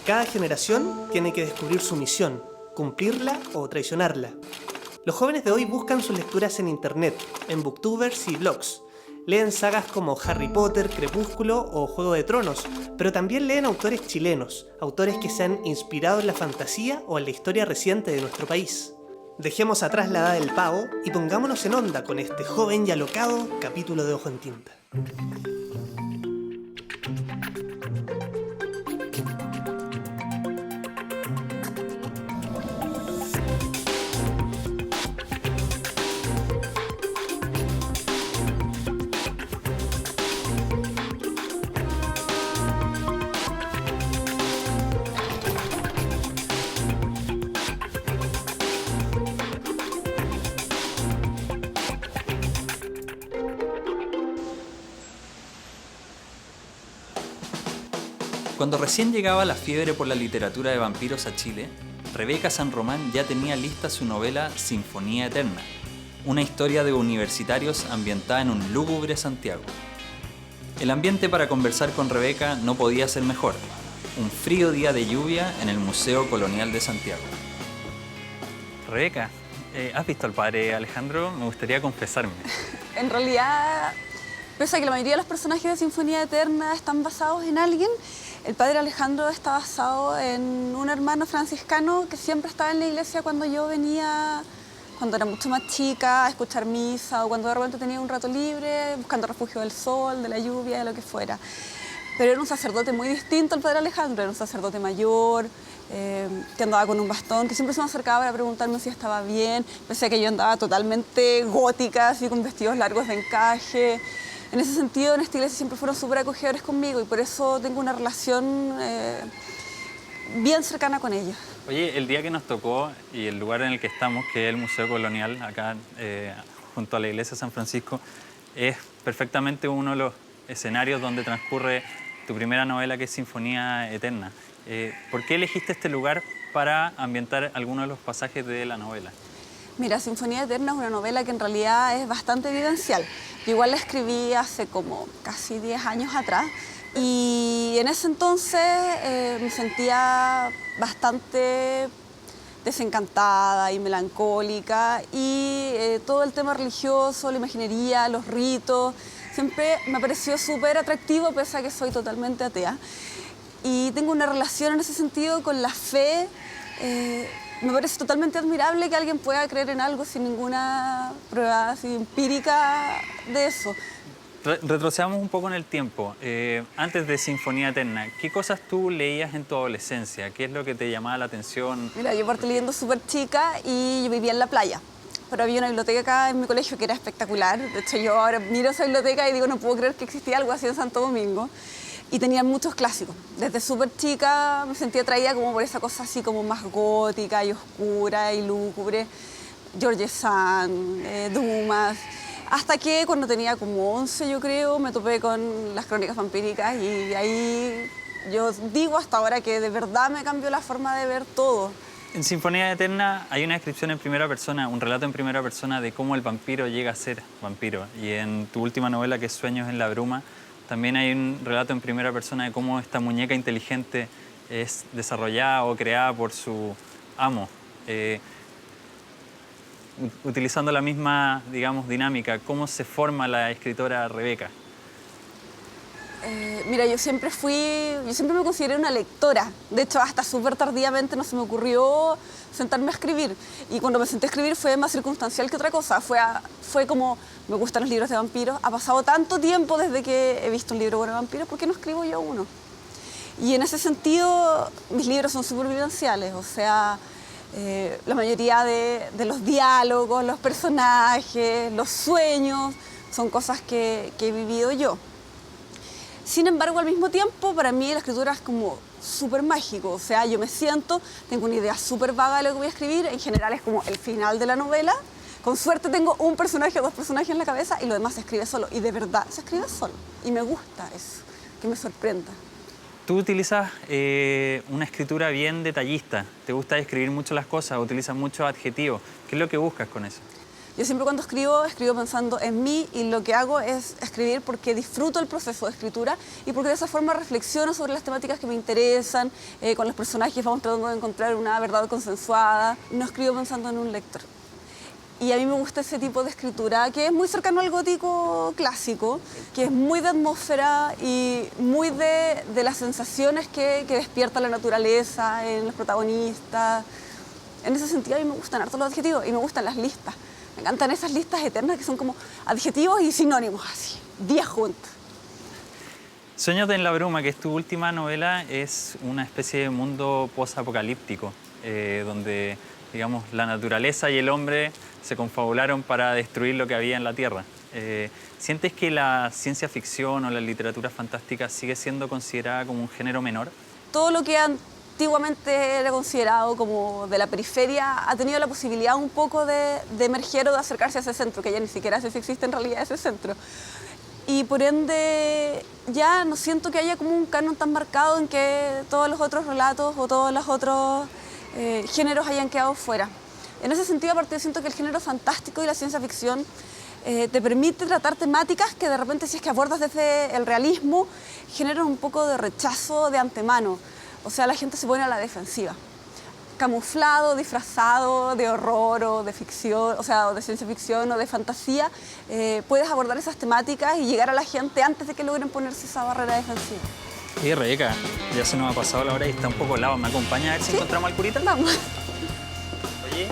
Cada generación tiene que descubrir su misión, cumplirla o traicionarla. Los jóvenes de hoy buscan sus lecturas en internet, en booktubers y blogs. Leen sagas como Harry Potter, Crepúsculo o Juego de Tronos, pero también leen autores chilenos, autores que se han inspirado en la fantasía o en la historia reciente de nuestro país. Dejemos atrás la edad del pavo y pongámonos en onda con este joven y alocado capítulo de Ojo en Tinta. Cuando recién llegaba la fiebre por la literatura de vampiros a Chile, Rebeca San Román ya tenía lista su novela Sinfonía Eterna, una historia de universitarios ambientada en un lúgubre Santiago. El ambiente para conversar con Rebeca no podía ser mejor, un frío día de lluvia en el Museo Colonial de Santiago. Rebeca, ¿has visto al padre Alejandro? Me gustaría confesarme. En realidad, pese a que la mayoría de los personajes de Sinfonía Eterna están basados en alguien, el padre Alejandro está basado en un hermano franciscano que siempre estaba en la iglesia cuando yo venía, cuando era mucho más chica, a escuchar misa o cuando de repente tenía un rato libre, buscando refugio del sol, de la lluvia, de lo que fuera. Pero era un sacerdote muy distinto al padre Alejandro, era un sacerdote mayor, que andaba con un bastón, que siempre se me acercaba para preguntarme si estaba bien, pese a que yo andaba totalmente gótica, así con vestidos largos de encaje. En ese sentido, en esta iglesia siempre fueron súper acogedores conmigo y por eso tengo una relación bien cercana con ellos. Oye, el día que nos tocó y el lugar en el que estamos, que es el Museo Colonial, acá junto a la iglesia de San Francisco, es perfectamente uno de los escenarios donde transcurre tu primera novela, que es Sinfonía Eterna. ¿Por qué elegiste este lugar para ambientar algunos de los pasajes de la novela? Mira, Sinfonía Eterna es una novela que en realidad es bastante vivencial. Yo igual la escribí hace como casi 10 años atrás y en ese entonces me sentía bastante desencantada y melancólica y todo el tema religioso, la imaginería, los ritos, siempre me pareció súper atractivo pese a que soy totalmente atea. Y tengo una relación en ese sentido con la fe. Me parece totalmente admirable que alguien pueda creer en algo sin ninguna prueba así, empírica de eso. Retrocedamos un poco en el tiempo. Antes de Sinfonía Eterna, ¿qué cosas tú leías en tu adolescencia? ¿Qué es lo que te llamaba la atención? Mira, yo partí leyendo súper chica y yo vivía en la playa. Pero había una biblioteca acá en mi colegio que era espectacular. De hecho, yo ahora miro esa biblioteca y digo, no puedo creer que existía algo así en Santo Domingo. Y tenían muchos clásicos. Desde súper chica me sentía atraída como por esa cosa así como más gótica y oscura y lúgubre. George Sand, Dumas. Hasta que cuando tenía como 11, yo creo, me topé con las crónicas vampíricas y ahí yo digo hasta ahora que de verdad me cambió la forma de ver todo. En Sinfonía Eterna hay una descripción en primera persona, un relato en primera persona de cómo el vampiro llega a ser vampiro. Y en tu última novela, que es Sueños en la Bruma, también hay un relato en primera persona de cómo esta muñeca inteligente es desarrollada o creada por su amo. Utilizando la misma, digamos, dinámica, ¿cómo se forma la escritora Rebeca? Mira, yo siempre me consideré una lectora. De hecho, hasta súper tardíamente no se me ocurrió sentarme a escribir. Y cuando me senté a escribir fue más circunstancial que otra cosa. Fue como, me gustan los libros de vampiros. Ha pasado tanto tiempo desde que he visto un libro de vampiros, ¿por qué no escribo yo uno? Y en ese sentido, mis libros son súper vivenciales. O sea, la mayoría de los diálogos, los personajes, los sueños, son cosas que he vivido yo. Sin embargo, al mismo tiempo, para mí la escritura es como súper mágico. O sea, yo me siento, tengo una idea súper vaga de lo que voy a escribir. En general es como el final de la novela. Con suerte tengo un personaje o dos personajes en la cabeza y lo demás se escribe solo. Y de verdad se escribe solo. Y me gusta eso, que me sorprenda. Tú utilizas una escritura bien detallista. Te gusta escribir mucho las cosas, utilizas muchos adjetivos. ¿Qué es lo que buscas con eso? Yo siempre cuando escribo, escribo pensando en mí y lo que hago es escribir porque disfruto el proceso de escritura y porque de esa forma reflexiono sobre las temáticas que me interesan, con los personajes vamos tratando de encontrar una verdad consensuada. No escribo pensando en un lector. Y a mí me gusta ese tipo de escritura que es muy cercano al gótico clásico, que es muy de atmósfera y muy de las sensaciones que despierta la naturaleza en los protagonistas. En ese sentido a mí me gustan harto los adjetivos y me gustan las listas. Me encantan esas listas eternas que son como adjetivos y sinónimos, así, 10 juntos. Sueños en la bruma, que es tu última novela, es una especie de mundo post-apocalíptico, donde, digamos, la naturaleza y el hombre se confabularon para destruir lo que había en la Tierra. ¿Sientes que la ciencia ficción o la literatura fantástica sigue siendo considerada como un género menor? Todo lo que antiguamente era considerado como de la periferia ha tenido la posibilidad un poco de emerger o de acercarse a ese centro, que ya ni siquiera sé si existe en realidad ese centro. Y por ende ya no siento que haya como un canon tan marcado en que todos los otros relatos o todos los otros géneros hayan quedado fuera. En ese sentido, aparte, siento que el género fantástico y la ciencia ficción te permite tratar temáticas que de repente, si es que abordas desde el realismo, generan un poco de rechazo de antemano. O sea, la gente se pone a la defensiva. Camuflado, disfrazado de horror o de ficción, o sea, o de ciencia ficción o de fantasía, puedes abordar esas temáticas y llegar a la gente antes de que logren ponerse esa barrera defensiva. Oye, Rebeca, ya se nos ha pasado la hora y está un poco helado. ¿Me acompaña a ver si encontramos al curita? Vamos. Oye.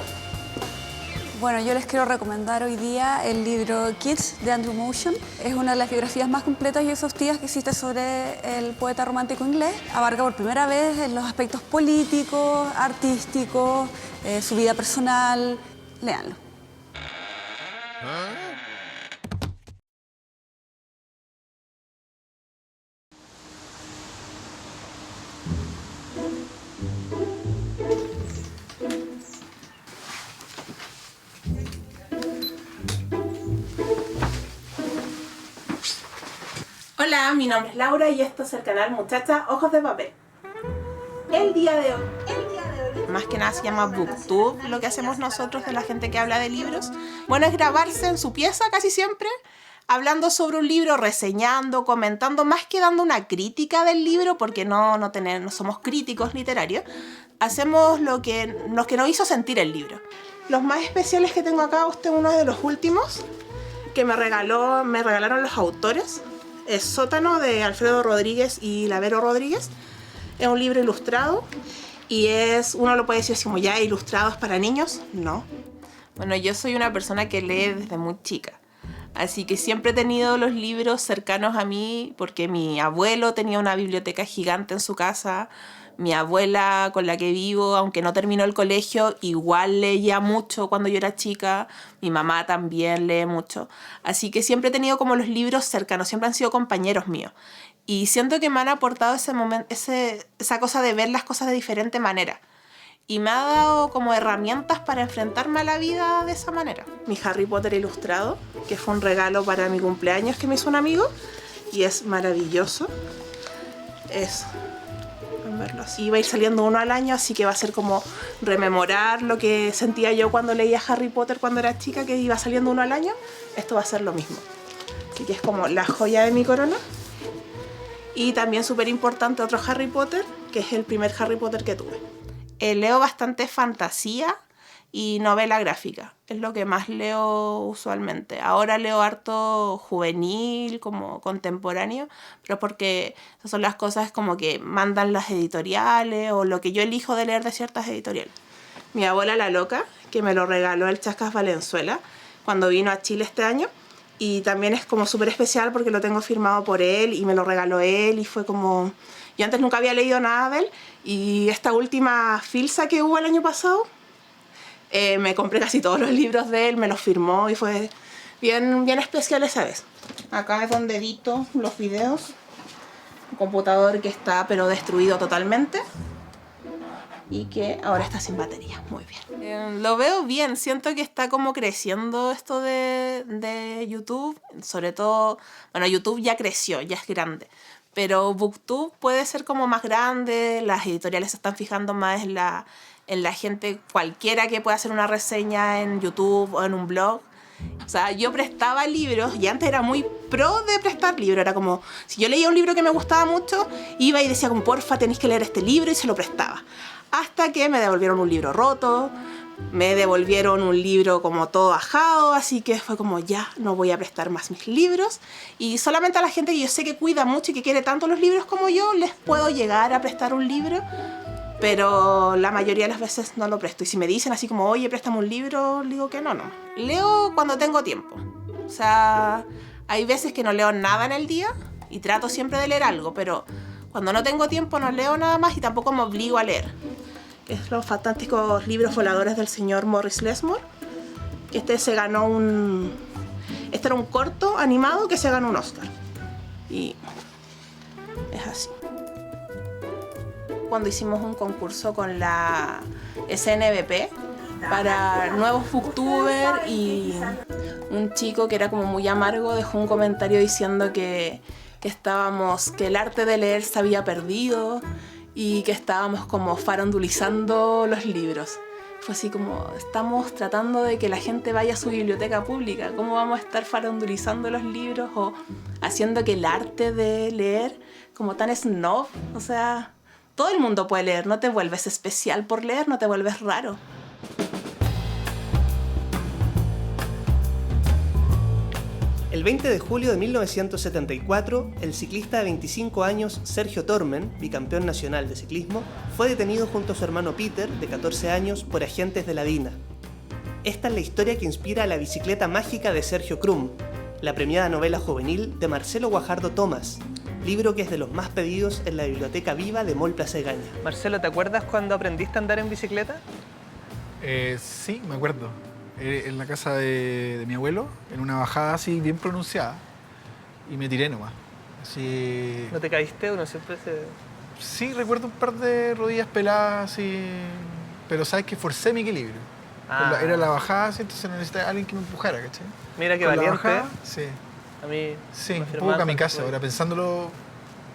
Bueno, yo les quiero recomendar hoy día el libro Kids de Andrew Motion. Es una de las biografías más completas y exhaustivas que existe sobre el poeta romántico inglés. Abarca por primera vez los aspectos políticos, artísticos, su vida personal. Léanlo. Hola, mi nombre es Laura y esto es el canal Muchacha Ojos de Papel. El día de hoy, más que nada se llama Booktube, lo que hacemos nosotros de la gente que habla de libros. Bueno, es grabarse en su pieza casi siempre, hablando sobre un libro, reseñando, comentando, más que dando una crítica del libro, porque no somos críticos literarios. Hacemos lo que nos hizo sentir el libro. Los más especiales que tengo acá, este es uno de los últimos que me regalaron los autores. Es Sótano de Alfredo Rodríguez y Lavero Rodríguez. Es un libro ilustrado y uno lo puede decir así como ya ilustrados para niños. No. Bueno, yo soy una persona que lee desde muy chica. Así que siempre he tenido los libros cercanos a mí porque mi abuelo tenía una biblioteca gigante en su casa. Mi abuela con la que vivo, aunque no terminó el colegio, igual leía mucho cuando yo era chica. Mi mamá también lee mucho. Así que siempre he tenido como los libros cercanos, siempre han sido compañeros míos. Y siento que me han aportado esa cosa de ver las cosas de diferente manera. Y me ha dado como herramientas para enfrentarme a la vida de esa manera. Mi Harry Potter ilustrado, que fue un regalo para mi cumpleaños que me hizo un amigo. Y es maravilloso. Verlo así. Y va a ir saliendo uno al año, así que va a ser como rememorar lo que sentía yo cuando leía Harry Potter cuando era chica, que iba saliendo uno al año. Esto va a ser lo mismo. Así que es como la joya de mi corona. Y también súper importante otro Harry Potter, que es el primer Harry Potter que tuve. Leo bastante fantasía y novela gráfica. Es lo que más leo usualmente. Ahora leo harto juvenil, como contemporáneo, pero porque esas son las cosas como que mandan las editoriales o lo que yo elijo de leer de ciertas editoriales. Mi abuela La Loca, que me lo regaló el Chascas Valenzuela cuando vino a Chile este año. Y también es como súper especial porque lo tengo firmado por él y me lo regaló él y fue como... Yo antes nunca había leído nada de él y esta última filsa que hubo el año pasado, me compré casi todos los libros de él, me los firmó y fue bien especial esa vez. Acá es donde edito los videos. Un computador que está pero destruido totalmente y que ahora está sin batería. Muy bien. Lo veo bien, siento que está como creciendo esto de YouTube. Sobre todo, bueno, YouTube ya creció, ya es grande. Pero Booktube puede ser como más grande, las editoriales se están fijando más en la gente cualquiera que pueda hacer una reseña en YouTube o en un blog. O sea, yo prestaba libros y antes era muy pro de prestar libros. Era como, si yo leía un libro que me gustaba mucho, iba y decía como, porfa, tenéis que leer este libro, y se lo prestaba. Hasta que me devolvieron un libro roto, me devolvieron un libro como todo ajado, así que fue como, ya, no voy a prestar más mis libros. Y solamente a la gente que yo sé que cuida mucho y que quiere tanto los libros como yo, les puedo llegar a prestar un libro. Pero la mayoría de las veces no lo presto. Y si me dicen así como, oye, préstame un libro, digo que no. Leo cuando tengo tiempo. O sea, hay veces que no leo nada en el día y trato siempre de leer algo, pero cuando no tengo tiempo no leo nada más y tampoco me obligo a leer. Es los fantásticos libros voladores del señor Morris Lesmore. Este se ganó un... Este era un corto animado que se ganó un Oscar. Y es así. Cuando hicimos un concurso con la SNBP para nuevos booktubers y un chico que era como muy amargo dejó un comentario diciendo que el arte de leer se había perdido y que estábamos como farandulizando los libros. Fue así como, estamos tratando de que la gente vaya a su biblioteca pública. ¿Cómo vamos a estar farandulizando los libros o haciendo que el arte de leer como tan snob? O sea... Todo el mundo puede leer, no te vuelves especial por leer, no te vuelves raro. El 20 de julio de 1974, el ciclista de 25 años Sergio Tormen, bicampeón nacional de ciclismo, fue detenido junto a su hermano Peter, de 14 años, por agentes de la DINA. Esta es la historia que inspira a La bicicleta mágica de Sergio Krum, la premiada novela juvenil de Marcelo Guajardo Tomás, libro que es de los más pedidos en la Biblioteca Viva de Mall Plaza Egaña. Marcelo, ¿te acuerdas cuando aprendiste a andar en bicicleta? Sí, me acuerdo. En la casa de mi abuelo, en una bajada así bien pronunciada, y me tiré nomás. Así... ¿No te caíste? Uno siempre se... Sí, recuerdo un par de rodillas peladas, así... pero sabes que forcé mi equilibrio. Era la bajada, así, entonces necesitaba alguien que me empujara, ¿cachai? Mira qué con valiente. La bajada, sí. A mí sí, un poco kamikaze. Ahora pensándolo,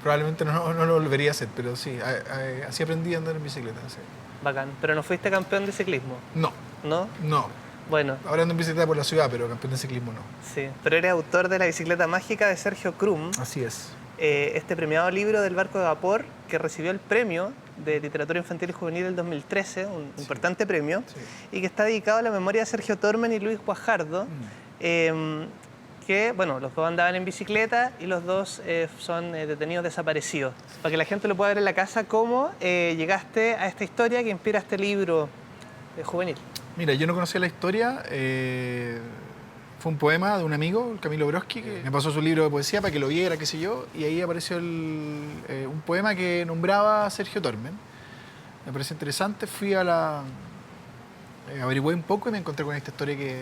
probablemente no lo volvería a hacer, pero sí, así aprendí a andar en bicicleta. Sí. Bacán. ¿Pero no fuiste campeón de ciclismo? No. ¿No? No. Bueno. Ahora ando en bicicleta por la ciudad, pero campeón de ciclismo no. Sí, pero eres autor de La bicicleta mágica de Sergio Krum. Así es. Este premiado libro del barco de vapor que recibió el premio de literatura infantil y juvenil del 2013, un importante premio, y que está dedicado a la memoria de Sergio Tormen y Luis Guajardo. Que, bueno, los dos andaban en bicicleta y los dos son detenidos desaparecidos. Para que la gente lo pueda ver en la casa, ¿cómo llegaste a esta historia que inspira este libro juvenil? Mira, yo no conocía la historia. Fue un poema de un amigo, el Camilo Broski, que me pasó su libro de poesía para que lo viera, qué sé yo, y ahí apareció un poema que nombraba a Sergio Tormen. Me pareció interesante, averigué un poco y me encontré con esta historia que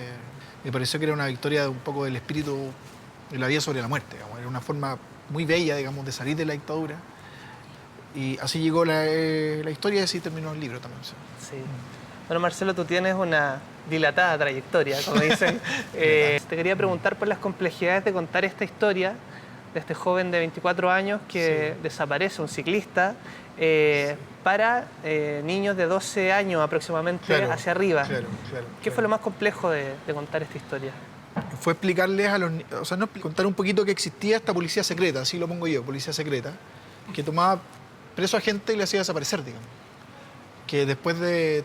me pareció que era una victoria de un poco del espíritu de la vida sobre la muerte. Digamos. Era una forma muy bella, digamos, de salir de la dictadura. Y así llegó la historia y así terminó el libro también. Sí. Bueno, Marcelo, tú tienes una dilatada trayectoria, como dicen. Te quería preguntar por las complejidades de contar esta historia de este joven de 24 años que desaparece, un ciclista, para niños de 12 años aproximadamente hacia arriba. ¿Qué fue lo más complejo de contar esta historia? Fue explicarles a los niños, o sea, contar un poquito que existía esta policía secreta, así lo pongo yo, policía secreta, que tomaba preso a gente y le hacía desaparecer, digamos. Que después de,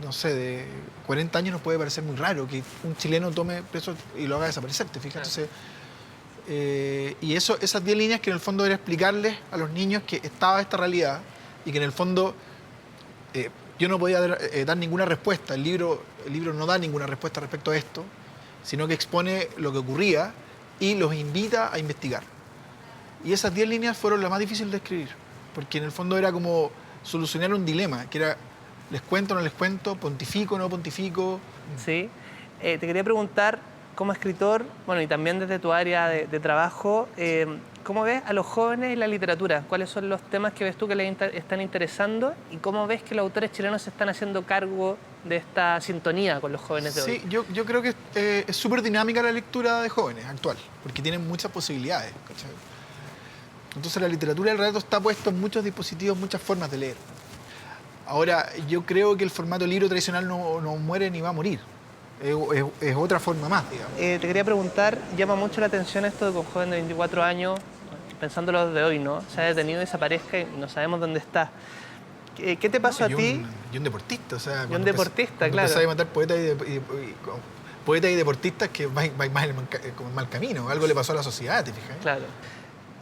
no sé, de 40 años nos puede parecer muy raro que un chileno tome preso y lo haga desaparecer, ¿te fijas? Entonces, y esas 10 líneas que en el fondo era explicarles a los niños que estaba esta realidad y que en el fondo yo no podía dar ninguna respuesta. El libro no da ninguna respuesta respecto a esto, sino que expone lo que ocurría y los invita a investigar. Y esas 10 líneas fueron las más difíciles de escribir, porque en el fondo era como solucionar un dilema, que era, ¿les cuento o no les cuento? ¿Pontifico o no pontifico? Sí. Te quería preguntar, como escritor, bueno, y también desde tu área de trabajo, ¿cómo ves a los jóvenes y la literatura? ¿Cuáles son los temas que ves tú que les están interesando? ¿Y cómo ves que los autores chilenos se están haciendo cargo de esta sintonía con los jóvenes de hoy? Sí, yo creo que es súper dinámica la lectura de jóvenes actual, porque tienen muchas posibilidades, ¿cachai? Entonces la literatura del relato está puesto en muchos dispositivos, muchas formas de leer. Ahora, yo creo que el formato libro tradicional no muere ni va a morir. Es otra forma más, digamos. Te quería preguntar, llama mucho la atención esto de que un joven de 24 años, pensándolo desde hoy, ¿no? Se ha detenido y desaparezca y no sabemos dónde está. ¿Qué te pasó a ti? Y un deportista, o sea... Y un deportista, claro. Empezás a matar poetas y deportistas que vais más como en mal camino. Algo le pasó a la sociedad, ¿te fijas? Claro.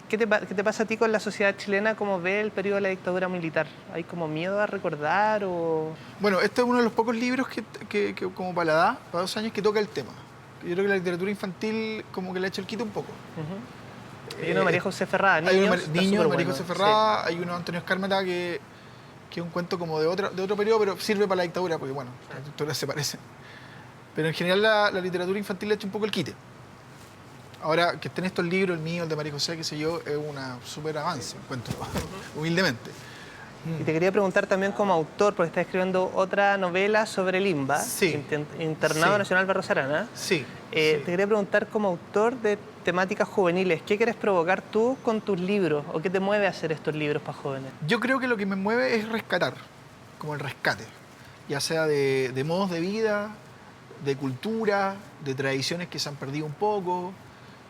¿Qué te pasa a ti con la sociedad chilena? ¿Cómo ve el periodo de la dictadura militar? ¿Hay como miedo a recordar o...? Bueno, este es uno de los pocos libros que como para la edad, para 2 años, que toca el tema. Yo creo que la literatura infantil como que le ha hecho el quito un poco. Hay uno de María José Ferrada, Hay uno niños, de María bueno, José Ferrada, hay uno de Antonio Escármeta que es un cuento como de otro periodo, pero sirve para la dictadura, porque bueno, las dictaduras se parecen. Pero en general la literatura infantil le ha hecho un poco el quite. Ahora, que estén estos libros, el mío, el de María José, qué sé yo, es un súper avance, encuentro, humildemente. Y te quería preguntar también como autor, porque estás escribiendo otra novela sobre Limba, Sí. Internado Sí. Nacional Barros Arana. Sí. Te quería preguntar como autor de temáticas juveniles, ¿qué quieres provocar tú con tus libros? ¿O qué te mueve a hacer estos libros para jóvenes? Yo creo que lo que me mueve es rescatar, como el rescate, ya sea de modos de vida, de cultura, de tradiciones que se han perdido un poco.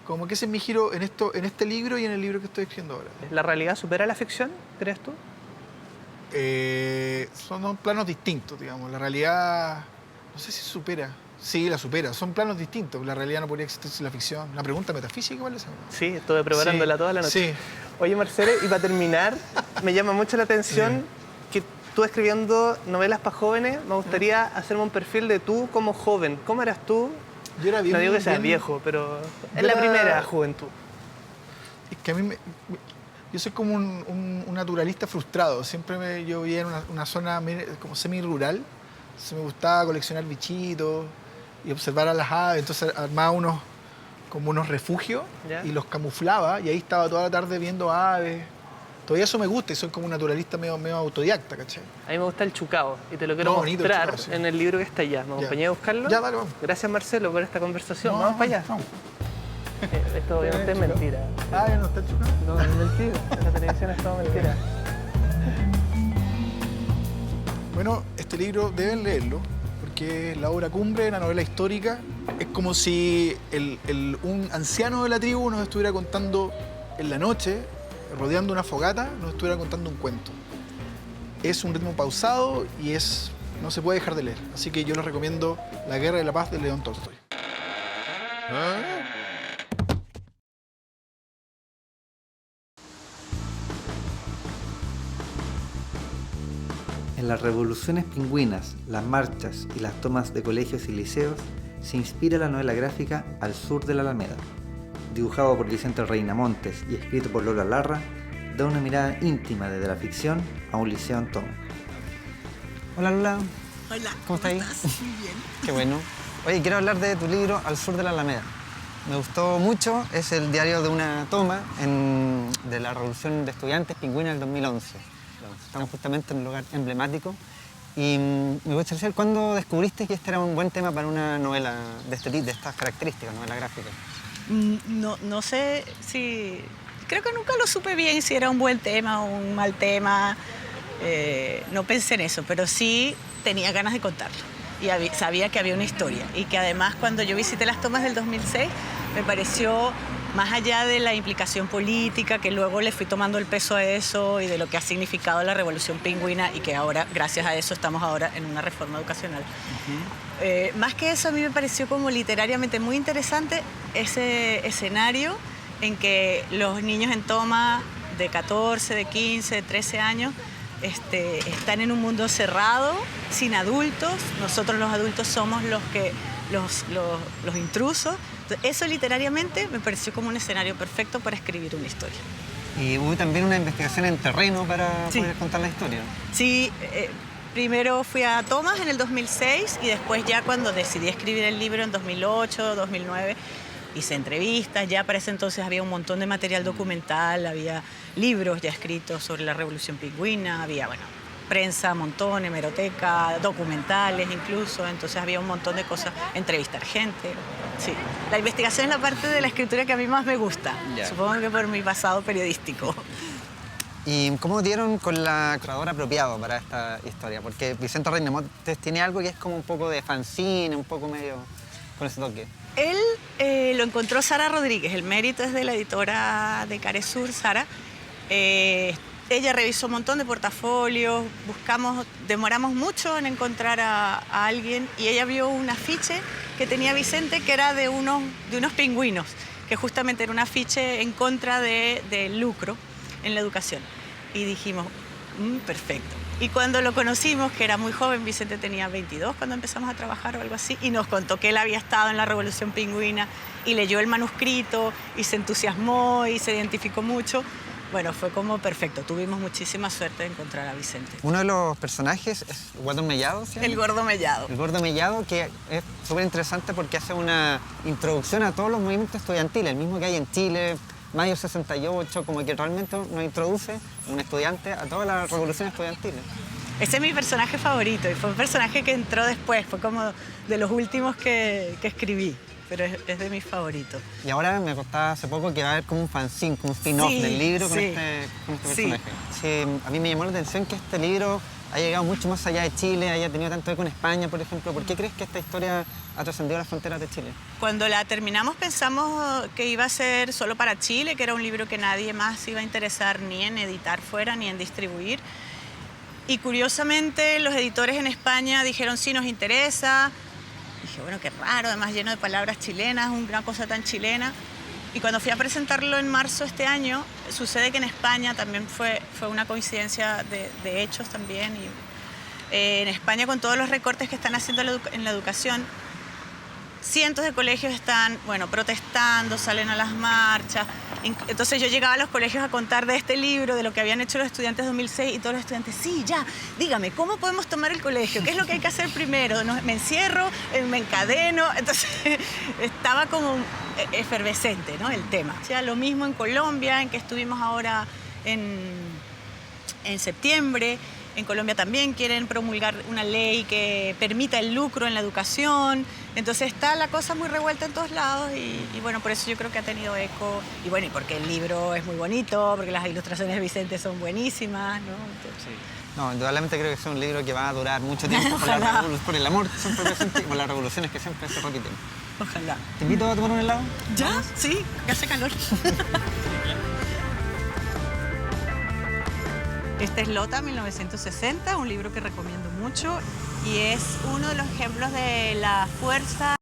Como que ese es mi giro en este libro y en el libro que estoy escribiendo ahora. ¿La realidad supera la ficción, crees tú? Son planos distintos, digamos. La realidad, no sé si supera. Sí, la supera. Son planos distintos. La realidad no podría existir sin la ficción. Una pregunta metafísica, igual esa. Sí, estuve preparándola toda la noche. Sí. Oye, Marcelo, y para terminar, me llama mucho la atención que tú escribiendo novelas para jóvenes, me gustaría hacerme un perfil de tú como joven. ¿Cómo eras tú? Yo era bien... No digo que seas bien- viejo, pero en Yo la era- primera juventud. Es que a mí yo soy como un naturalista frustrado. Siempre yo vivía en una zona como semi-rural. Entonces me gustaba coleccionar bichitos y observar a las aves. Entonces armaba como unos refugios ¿Ya? y los camuflaba. Y ahí estaba toda la tarde viendo aves. Todavía eso me gusta y soy como un naturalista medio autodidacta, ¿cachai? A mí me gusta el chucao y te lo quiero No, bonito el mostrar chucao, sí. en el libro que está allá. ¿Me acompañé a buscarlo? Ya, dale, vamos. Gracias, Marcelo, por esta conversación. No, Vamos para allá. vamos. Esto obviamente es mentira. Ah, ya no está chocando. No, es mentira. En la televisión es todo mentira. Bueno, este libro deben leerlo porque es la obra cumbre de una novela histórica. Es como si un anciano de la tribu nos estuviera contando en la noche, rodeando una fogata, nos estuviera contando un cuento. Es un ritmo pausado y no se puede dejar de leer. Así que yo les recomiendo La Guerra y la Paz de León Tolstoy. En las revoluciones pingüinas, las marchas y las tomas de colegios y liceos se inspira la novela gráfica Al sur de la Alameda. Dibujado por Vicente Reina Montes y escrito por Lola Larra, da una mirada íntima desde la ficción a un liceo en toma. Hola Lola, Hola, ¿cómo estás? Muy bien. Qué bueno. Oye, quiero hablar de tu libro Al sur de la Alameda. Me gustó mucho, es el diario de una toma de la Revolución de Estudiantes Pingüina del 2011. Estamos justamente en un lugar emblemático. Y me gustaría saber cuándo descubriste que este era un buen tema para una novela de estas características, novela gráfica. No sé si... Creo que nunca lo supe bien si era un buen tema o un mal tema. No pensé en eso, pero sí tenía ganas de contarlo. Y sabía que había una historia. Y que además cuando yo visité las tomas del 2006, me pareció, más allá de la implicación política, que luego le fui tomando el peso a eso y de lo que ha significado la Revolución Pingüina y que ahora, gracias a eso, estamos ahora en una reforma educacional. Más que eso, a mí me pareció como literariamente muy interesante ese escenario en que los niños en toma de 14, de 15, de 13 años están en un mundo cerrado, sin adultos. Nosotros los adultos somos los intrusos. Entonces, eso literariamente me pareció como un escenario perfecto para escribir una historia. Y hubo también una investigación en terreno para poder contar la historia. Sí, primero fui a tomas en el 2006 y después ya cuando decidí escribir el libro en 2008, 2009, hice entrevistas. Ya para ese entonces había un montón de material documental, había libros ya escritos sobre la Revolución Pingüina, había, prensa, montón, hemeroteca, documentales incluso, entonces había un montón de cosas, entrevistar gente. Sí, la investigación es la parte de la escritura que a mí más me gusta, supongo que por mi pasado periodístico. ¿Y cómo dieron con la creador apropiado para esta historia? Porque Vicente Reinamontes tiene algo que es como un poco de fanzine, un poco medio con ese toque. Él lo encontró Sara Rodríguez, el mérito es de la editora de Caresur, Sara. Ella revisó un montón de portafolios, demoramos mucho en encontrar a alguien y ella vio un afiche que tenía Vicente que era de unos pingüinos, que justamente era un afiche en contra del lucro en la educación. Y dijimos, perfecto. Y cuando lo conocimos, que era muy joven, Vicente tenía 22 cuando empezamos a trabajar o algo así, y nos contó que él había estado en la Revolución Pingüina y leyó el manuscrito y se entusiasmó y se identificó mucho. Bueno, fue como perfecto. Tuvimos muchísima suerte de encontrar a Vicente. Uno de los personajes es Guado Mellado, ¿sí? El Gordo Mellado. El Gordo Mellado, que es súper interesante porque hace una introducción a todos los movimientos estudiantiles, el mismo que hay en Chile, Mayo 68, como que realmente nos introduce un estudiante a toda la revolución estudiantil. Ese es mi personaje favorito y fue un personaje que entró después, fue como de los últimos que escribí, pero es de mis favoritos. Y ahora me contaba hace poco que va a haber como un fanzine, como un spin-off del libro con este personaje. Sí, a mí me llamó la atención que este libro ha llegado mucho más allá de Chile, haya tenido tanto eco con España, por ejemplo. ¿Por qué crees que esta historia ha trascendido las fronteras de Chile? Cuando la terminamos pensamos que iba a ser solo para Chile, que era un libro que nadie más iba a interesar ni en editar fuera ni en distribuir. Y curiosamente los editores en España dijeron sí, nos interesa. Dije, bueno, qué raro, además lleno de palabras chilenas, una cosa tan chilena. Y cuando fui a presentarlo en marzo de este año, sucede que en España también fue una coincidencia de hechos también. Y, en España, con todos los recortes que están haciendo en la educación, cientos de colegios están, bueno, protestando, salen a las marchas. Entonces yo llegaba a los colegios a contar de este libro, de lo que habían hecho los estudiantes de 2006, y todos los estudiantes, sí, ya, dígame, ¿cómo podemos tomar el colegio? ¿Qué es lo que hay que hacer primero? ¿Me encierro? ¿Me encadeno? Entonces estaba como efervescente, ¿no?, el tema. O sea, lo mismo en Colombia, en que estuvimos ahora en septiembre. En Colombia también quieren promulgar una ley que permita el lucro en la educación. Entonces está la cosa muy revuelta en todos lados y bueno, por eso yo creo que ha tenido eco. Y bueno, y porque el libro es muy bonito, porque las ilustraciones de Vicente son buenísimas, ¿no? Entonces, sí. No, indudablemente creo que es un libro que va a durar mucho tiempo por el amor que siempre presente y por las revoluciones que siempre se repiten. Ojalá. ¿Te invito a tomar un helado? ¿Ya? Sí, que hace calor. Este es Lota, 1960, un libro que recomiendo mucho y es uno de los ejemplos de la fuerza